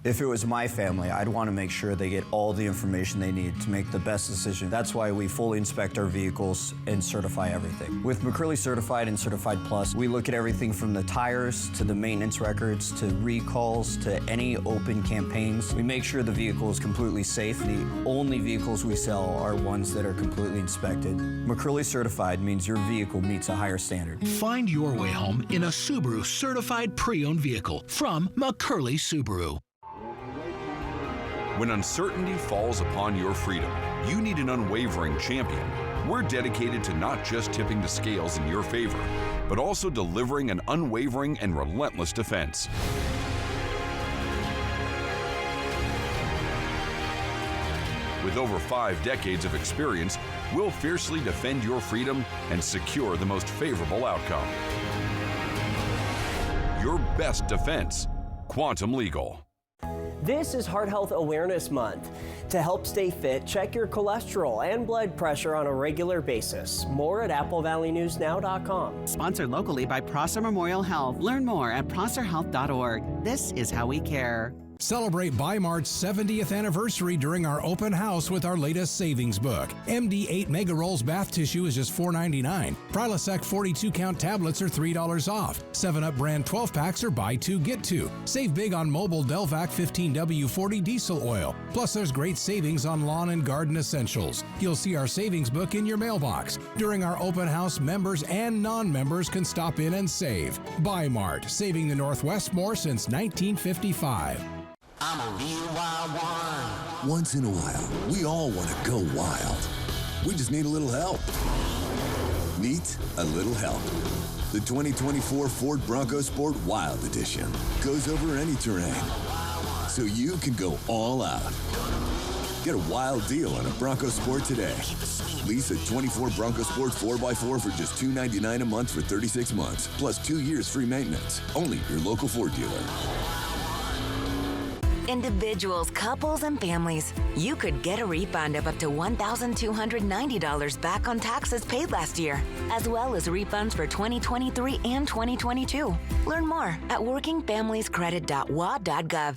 If it was my family, I'd want to make sure they get all the information they need to make the best decision. That's why we fully inspect our vehicles and certify everything. With McCurley Certified and Certified Plus, we look at everything from the tires to the maintenance records to recalls to any open campaigns. We make sure the vehicle is completely safe. The only vehicles we sell are ones that are completely inspected. McCurley Certified means your vehicle meets a higher standard. Find your way home in a Subaru certified pre-owned vehicle from McCurley Subaru. When uncertainty falls upon your freedom, you need an unwavering champion. We're dedicated to not just tipping the scales in your favor, but also delivering an unwavering and relentless defense. With over 5 decades of experience, we'll fiercely defend your freedom and secure the most favorable outcome. Your best defense, Quantum Legal. This is Heart Health Awareness Month. To help stay fit, check your cholesterol and blood pressure on a regular basis. More at applevalleynewsnow.com. Sponsored locally by Prosser Memorial Health. Learn more at prosserhealth.org. This is how we care. Celebrate Bi-Mart's 70th anniversary during our open house with our latest savings book. MD 8 Mega Rolls bath tissue is just $4.99. Prilosec 42-count tablets are $3 off. 7-Up brand 12-packs are buy 2, get 2. Save big on mobile Delvac 15W40 diesel oil. Plus, there's great savings on lawn and garden essentials. You'll see our savings book in your mailbox. During our open house, members and non-members can stop in and save. Bi-Mart, saving the Northwest more since 1955. I'm a real wild one. Once in a while, we all want to go wild. We just need a little help. Meet a little help. The 2024 Ford Bronco Sport Wild Edition goes over any terrain, so you can go all out. Get a wild deal on a Bronco Sport today. Lease a 24 Bronco Sport 4x4 for just $299 a month for 36 months, plus 2 years free maintenance. Only your local Ford dealer. Individuals, couples, and families, you could get a refund of up to $1,290 back on taxes paid last year, as well as refunds for 2023 and 2022. Learn more at workingfamiliescredit.wad.gov.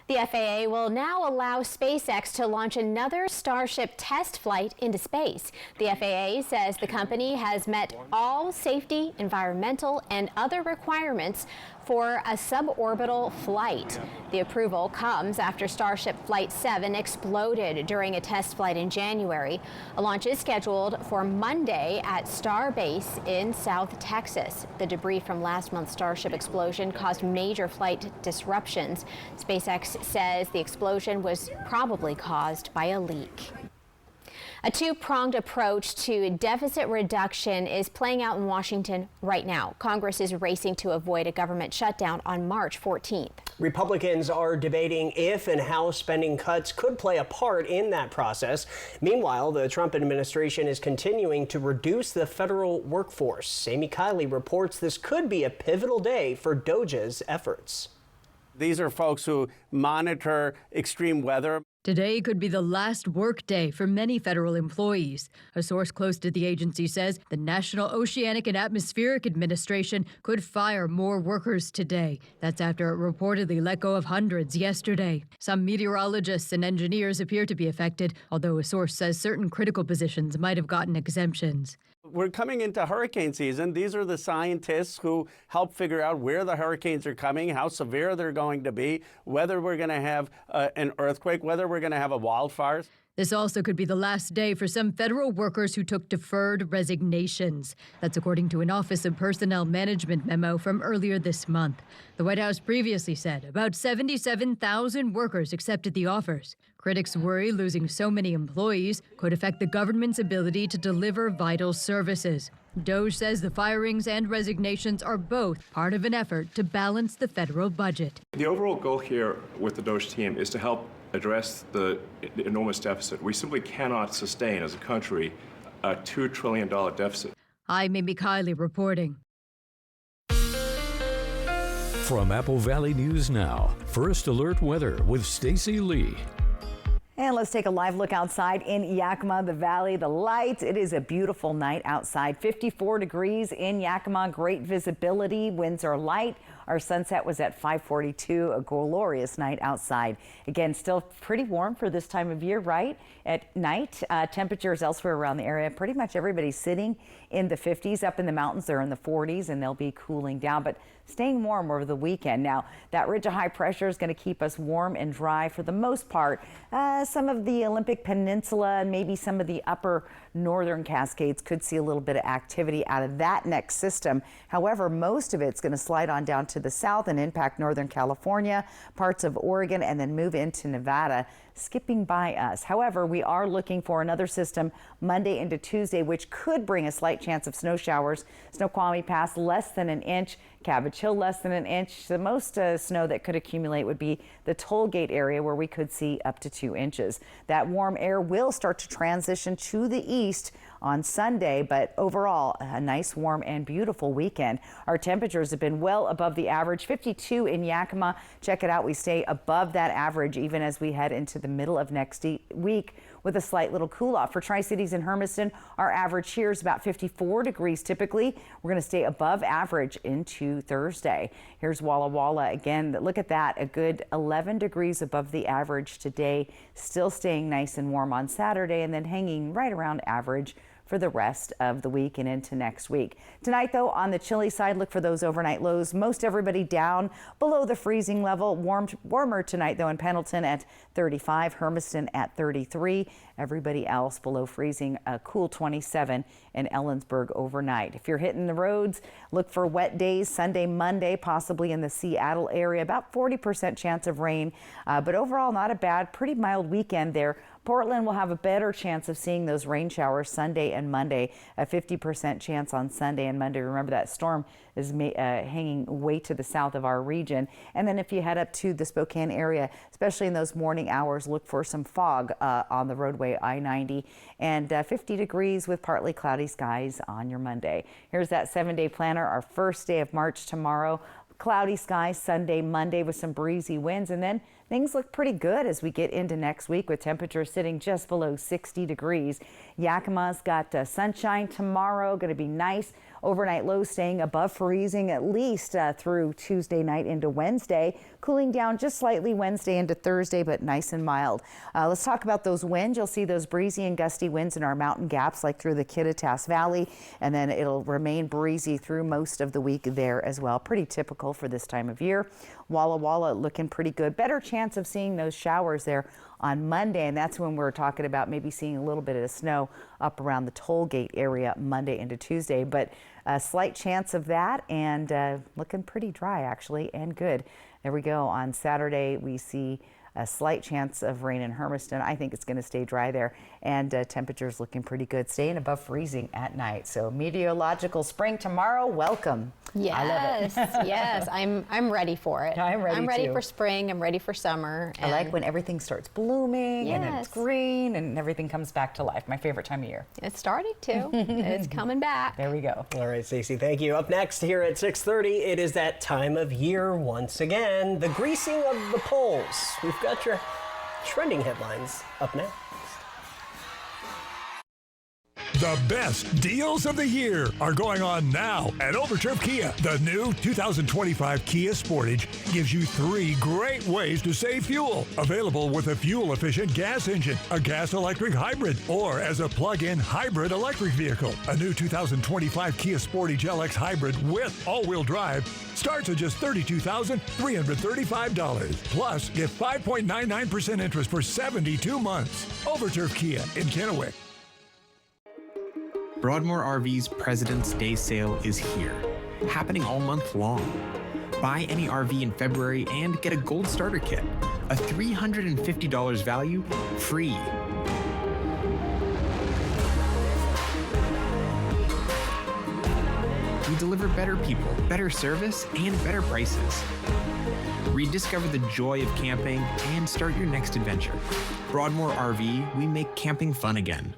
The FAA will now allow SpaceX to launch another Starship test flight into space. The FAA says the company has met all safety, environmental, and other requirements for a suborbital flight. The approval comes after Starship Flight 7 exploded during a test flight in January. A launch is scheduled for Monday at Starbase in South Texas. The debris from last month's Starship explosion caused major flight disruptions. SpaceX says the explosion was probably caused by a leak. A two-pronged approach to deficit reduction is playing out in Washington right now. Congress is racing to avoid a government shutdown on March 14th. Republicans are debating if and how spending cuts could play a part in that process. Meanwhile, the Trump administration is continuing to reduce the federal workforce. Amy Kiley reports this could be a pivotal day for DOJA's efforts. These are folks who monitor extreme weather. Today could be the last work day for many federal employees. A source close to the agency says the National Oceanic and Atmospheric Administration could fire more workers today. That's after it reportedly let go of hundreds yesterday. Some meteorologists and engineers appear to be affected, although a source says certain critical positions might have gotten exemptions. We're coming into hurricane season. These are the scientists who help figure out where the hurricanes are coming, how severe they're going to be, whether we're going to have an earthquake, whether we're going to have a wildfire. This also could be the last day for some federal workers who took deferred resignations. That's according to an Office of Personnel Management memo from earlier this month. The White House previously said about 77,000 workers accepted the offers. Critics worry losing so many employees could affect the government's ability to deliver vital services. DOJ says the firings and resignations are both part of an effort to balance the federal budget. The overall goal here with the DOJ team is to help address the enormous deficit. We simply cannot sustain as a country a $2 trillion deficit. I'm Amy Kiley reporting. From Apple Valley News Now, First Alert Weather with Stacy Lee. And let's take a live look outside in Yakima, the valley, the lights. It is a beautiful night outside. 54 degrees in Yakima, great visibility. Winds are light. Our sunset was at 5:42, a glorious night outside. Again, still pretty warm for this time of year, right? At night, temperatures elsewhere around the area, pretty much everybody's sitting in the 50s. Up in the mountains, they're in the 40s, and they'll be cooling down, but staying warm over the weekend. Now, that ridge of high pressure is going to keep us warm and dry for the most part. Some of the Olympic Peninsula and maybe some of the upper northern Cascades could see a little bit of activity out of that next system. However, most of it's going to slide on down to the south and impact Northern California, parts of Oregon, and then move into Nevada, skipping by us. However, we are looking for another system Monday into Tuesday, which could bring a slight chance of snow showers. Snoqualmie Pass less than an inch, Cabbage Hill less than an inch. The most snow that could accumulate would be the toll gate area, where we could see up to 2 inches. That warm air will start to transition to the east on Sunday, but overall a nice, warm and beautiful weekend. Our temperatures have been well above the average. 52 in Yakima. Check it out. We stay above that average even as we head into the middle of next week, with a slight little cool off. For Tri-Cities and Hermiston, our average here is about 54 degrees typically. We're going to stay above average into Thursday. Here's Walla Walla again. Look at that, a good 11 degrees above the average today, still staying nice and warm on Saturday, and then hanging right around average for the rest of the week and into next week. Tonight, though, on the chilly side, look for those overnight lows. Most everybody down below the freezing level. Warmer tonight, though, in Pendleton at 35, Hermiston at 33. Everybody else below freezing, a cool 27 in Ellensburg overnight. If you're hitting the roads, look for wet days Sunday, Monday, possibly in the Seattle area. About 40% chance of rain, but overall not a bad, pretty mild weekend there. Portland will have a better chance of seeing those rain showers Sunday and Monday, a 50% chance on Sunday and Monday. Remember, that storm is hanging way to the south of our region. And then if you head up to the Spokane area, especially in those morning hours, look for some fog on the roadway I-90, and 50 degrees with partly cloudy skies on your Monday. Here's that 7-day planner. Our first day of March tomorrow. Cloudy skies Sunday, Monday with some breezy winds, and then things look pretty good as we get into next week with temperatures sitting just below 60 degrees. Yakima's got sunshine tomorrow, going to be nice. Overnight lows staying above freezing at least through Tuesday night into Wednesday. Cooling down just slightly Wednesday into Thursday, but nice and mild. Let's talk about those winds. You'll see those breezy and gusty winds in our mountain gaps, like through the Kittitas Valley, and then it'll remain breezy through most of the week there as well. Pretty typical for this time of year. Walla Walla looking pretty good. Better chance of seeing those showers there on Monday, and that's when we're talking about maybe seeing a little bit of snow up around the toll gate area Monday into Tuesday, but a slight chance of that, and looking pretty dry actually, and good. There we go. On Saturday we see a slight chance of rain in Hermiston. I think it's going to stay dry there, and temperatures looking pretty good, staying above freezing at night. So meteorological spring tomorrow, welcome. Yes, I love it. Yes, I'm ready for it. I'm ready for spring. I'm ready for summer. I like when everything starts blooming, yes, and it's green and everything comes back to life. My favorite time of year. It's starting to. It's coming back. There we go. All right, Stacey, thank you. Up next here at 6:30, it is that time of year once again, the greasing of the polls. We've got your trending headlines up next. The best deals of the year are going on now at Overturf Kia. The new 2025 Kia Sportage gives you 3 great ways to save fuel. Available with a fuel-efficient gas engine, a gas-electric hybrid, or as a plug-in hybrid electric vehicle. A new 2025 Kia Sportage LX Hybrid with all-wheel drive starts at just $32,335. Plus, get 5.99% interest for 72 months. Overturf Kia in Kennewick. Broadmoor RV's President's Day sale is here, happening all month long. Buy any RV in February and get a gold starter kit, a $350 value, free. We deliver better people, better service, and better prices. Rediscover the joy of camping and start your next adventure. Broadmoor RV, we make camping fun again.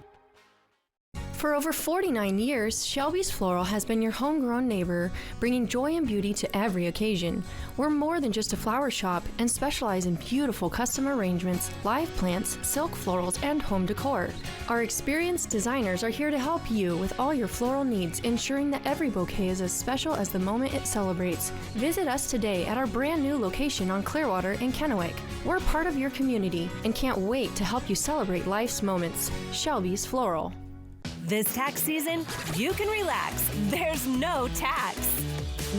For over 49 years, Shelby's Floral has been your homegrown neighbor, bringing joy and beauty to every occasion. We're more than just a flower shop and specialize in beautiful custom arrangements, live plants, silk florals, and home decor. Our experienced designers are here to help you with all your floral needs, ensuring that every bouquet is as special as the moment it celebrates. Visit us today at our brand new location on Clearwater in Kennewick. We're part of your community and can't wait to help you celebrate life's moments. Shelby's Floral. This tax season, you can relax. There's no tax.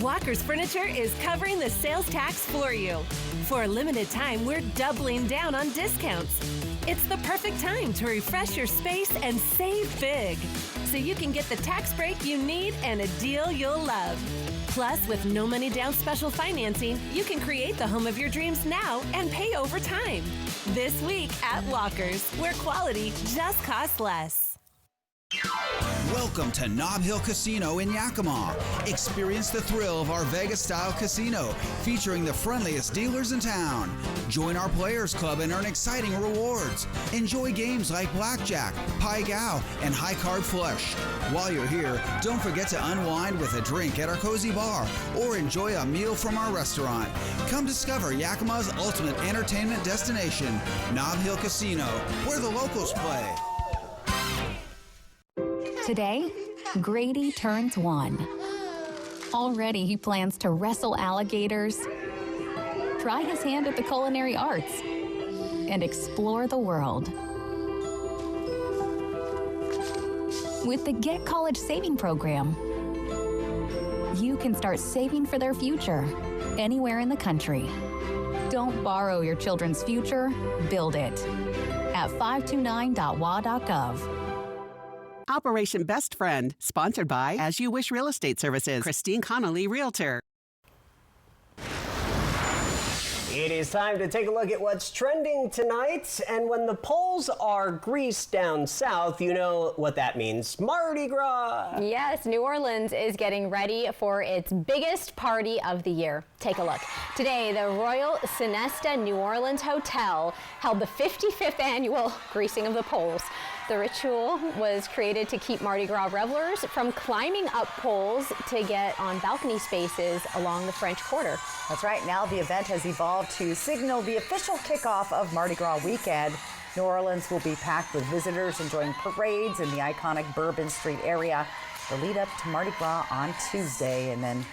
Walker's Furniture is covering the sales tax for you. For a limited time, we're doubling down on discounts. It's the perfect time to refresh your space and save big, so you can get the tax break you need and a deal you'll love. Plus, with no money down special financing, you can create the home of your dreams now and pay over time. This week at Walker's, where quality just costs less. Welcome to Nob Hill Casino in Yakima. Experience the thrill of our Vegas-style casino, featuring the friendliest dealers in town. Join our Players Club and earn exciting rewards. Enjoy games like Blackjack, Pai Gow, and High Card Flush. While you're here, don't forget to unwind with a drink at our cozy bar or enjoy a meal from our restaurant. Come discover Yakima's ultimate entertainment destination, Nob Hill Casino, where the locals play. Today, Grady turns 1. Already he plans to wrestle alligators, try his hand at the culinary arts, and explore the world. With the Get College Saving Program, you can start saving for their future anywhere in the country. Don't borrow your children's future, build it at 529.wa.gov. Operation Best Friend, sponsored by As You Wish Real Estate Services, Christine Connolly, Realtor. It is time to take a look at what's trending tonight. And when the polls are greased down south, you know what that means. Mardi Gras. Yes, New Orleans is getting ready for its biggest party of the year. Take a look. Today, the Royal Sonesta New Orleans Hotel held the 55th annual greasing of the poles. The ritual was created to keep Mardi Gras revelers from climbing up poles to get on balcony spaces along the French Quarter. That's right. Now the event has evolved to signal the official kickoff of Mardi Gras weekend. New Orleans will be packed with visitors enjoying parades in the iconic Bourbon Street area. The lead up to Mardi Gras on Tuesday, and then,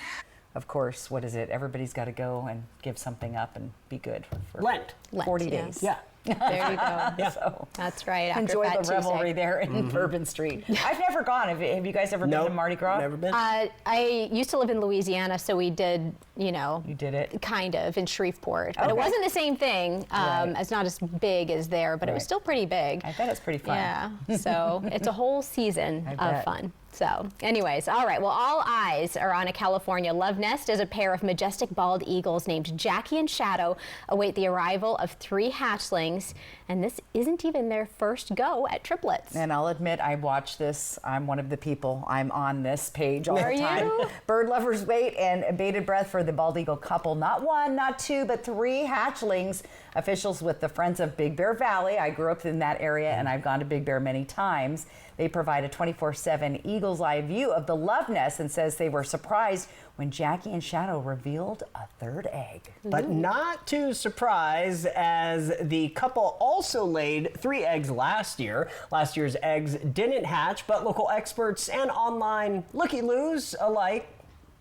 of course, what is it? Everybody's got to go and give something up and be good for Lent. 40 Lent, days. Yeah. There you go. Yeah. So that's right. After enjoy Fat the revelry Tuesday. there in Bourbon Street. I've never gone. Have you guys ever been to Mardi Gras? Never been. I used to live in Louisiana, so we did, you did it? Kind of, in Shreveport. But it wasn't the same thing. It's not as big as there, but it was still pretty big. I bet it's pretty fun. Yeah, so it's a whole season of fun. So anyways, all right, well, all eyes are on a California love nest as a pair of majestic bald eagles named Jackie and Shadow await the arrival of 3 hatchlings, and this isn't even their first go at triplets. And I'll admit, I watch this. I'm one of the people. I'm on this page all the time. you? Bird lovers wait and bated breath for the bald eagle couple. Not 1, not 2, but 3 hatchlings. Officials with the Friends of Big Bear Valley. I grew up in that area, and I've gone to Big Bear many times. They provide a 24/7 eagle eagle's eye view of the love nest and says they were surprised when Jackie and Shadow revealed a third egg. But not too surprised, as the couple also laid 3 eggs last year. Last year's eggs didn't hatch, but local experts and online looky-loos alike,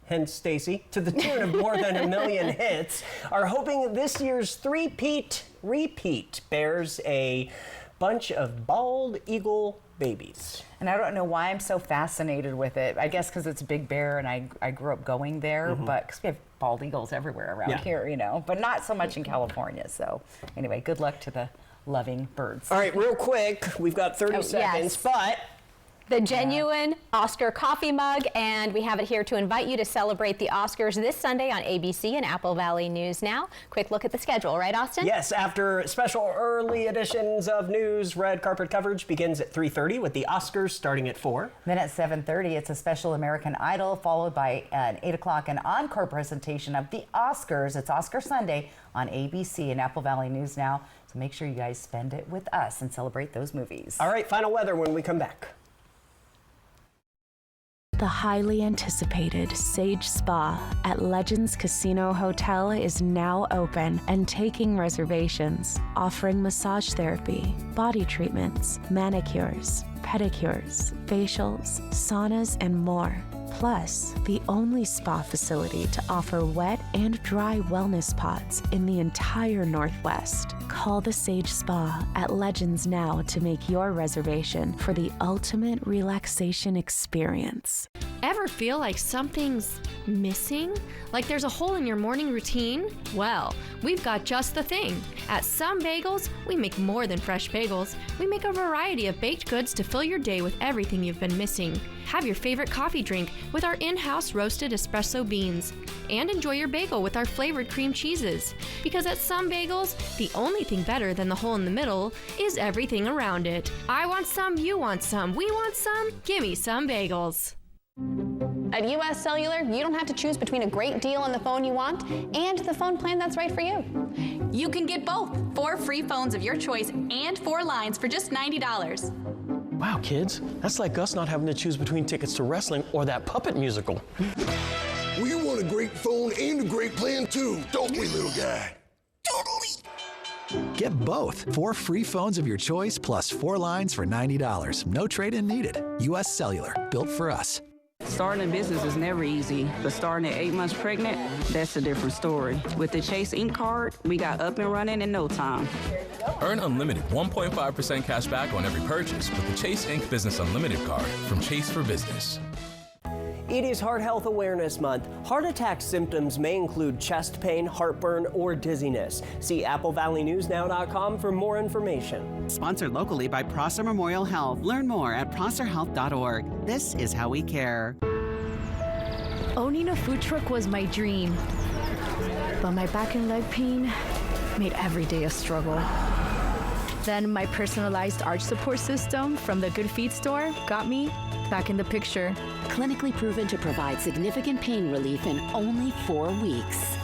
hence Stacy, to the tune of more than 1 million hits, are hoping this year's repeat bears a bunch of bald eagle babies. And I don't know why I'm so fascinated with it. I guess because it's Big Bear and I grew up going there, but because we have bald eagles everywhere around here, you know, but not so much in California. So anyway, good luck to the loving birds. All right, real quick, we've got 30 seconds, but the genuine Oscar coffee mug, and we have it here to invite you to celebrate the Oscars this Sunday on ABC and Apple Valley News Now. Quick look at the schedule, right, Austin? Yes, after special early editions of news, red carpet coverage begins at 3:30 with the Oscars starting at 4. Then at 7:30, it's a special American Idol, followed by an 8 o'clock an encore presentation of the Oscars. It's Oscar Sunday on ABC and Apple Valley News Now. So make sure you guys spend it with us and celebrate those movies. All right, final weather when we come back. The highly anticipated Sage Spa at Legends Casino Hotel is now open and taking reservations, offering massage therapy, body treatments, manicures, pedicures, facials, saunas, and more. Plus, the only spa facility to offer wet and dry wellness pods in the entire Northwest. Call the Sage Spa at Legends now to make your reservation for the ultimate relaxation experience. Ever feel like something's missing? Like there's a hole in your morning routine? Well, we've got just the thing. At Some Bagels, we make more than fresh bagels. We make a variety of baked goods to fill your day with everything you've been missing. Have your favorite coffee drink with our in-house roasted espresso beans. And enjoy your bagel with our flavored cream cheeses. Because at Some Bagels, the only thing better than the hole in the middle is everything around it. I want some, you want some, we want some. Gimme Some Bagels. At US Cellular, you don't have to choose between a great deal on the phone you want and the phone plan that's right for you. You can get both. 4 free phones of your choice and 4 lines for just $90. Wow, kids, that's like us not having to choose between tickets to wrestling or that puppet musical. We want a great phone and a great plan too, don't we, little guy? Get both. 4 free phones of your choice plus 4 lines for $90. No trade-in needed. US Cellular, built for us. Starting a business is never easy, but starting at 8 months pregnant, that's a different story. With the Chase Ink card, we got up and running in no time. Earn unlimited 1.5% cash back on every purchase with the Chase Ink Business Unlimited card from Chase for Business. It is Heart Health Awareness Month. Heart attack symptoms may include chest pain, heartburn, or dizziness. See AppleValleyNewsNow.com for more information. Sponsored locally by Prosser Memorial Health. Learn more at prosserhealth.org. This is how we care. Owning a food truck was my dream, but my back and leg pain made every day a struggle. Then my personalized arch support system from the Good Feet store got me back in the picture. Clinically proven to provide significant pain relief in only 4 weeks.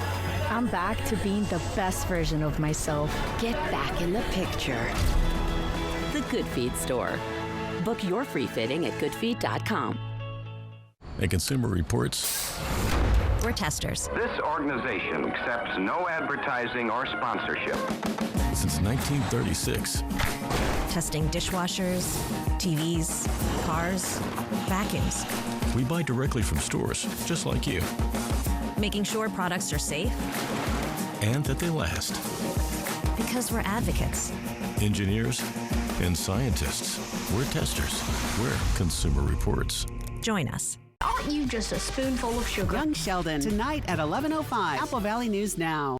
I'm back to being the best version of myself. Get back in the picture. The Good Feet store. Book your free fitting at goodfeet.com. And Consumer Reports. We're testers. This organization accepts no advertising or sponsorship. Since 1936. Testing dishwashers, TVs, cars, vacuums. We buy directly from stores, just like you. Making sure products are safe. And that they last. Because we're advocates. Engineers and scientists. We're testers. We're Consumer Reports. Join us. Aren't you just a spoonful of sugar? Young Sheldon, tonight at 11:05, Apple Valley News Now.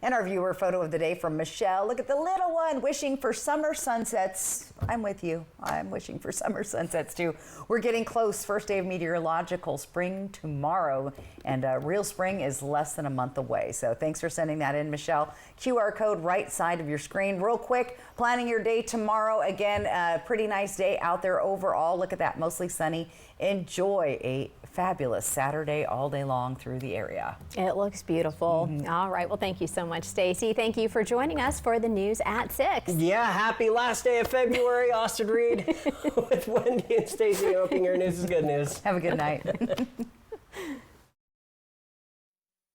And our viewer photo of the day from Michelle. Look at the little one wishing for summer sunsets. I'm with you. I'm wishing for summer sunsets too. We're getting close. First day of meteorological spring tomorrow. And real spring is less than a month away. So thanks for sending that in, Michelle. QR code right side of your screen. Real quick, planning your day tomorrow. Again, pretty nice day out there overall. Look at that, mostly sunny. Enjoy a fabulous Saturday all day long through the area. It looks beautiful. All right. Well, thank you so much. much, Stacy. Thank you for joining us for the news at 6. Yeah, happy last day of February, Austin Reed with Wendy and Stacy. Hoping your news is good news. Have a good night.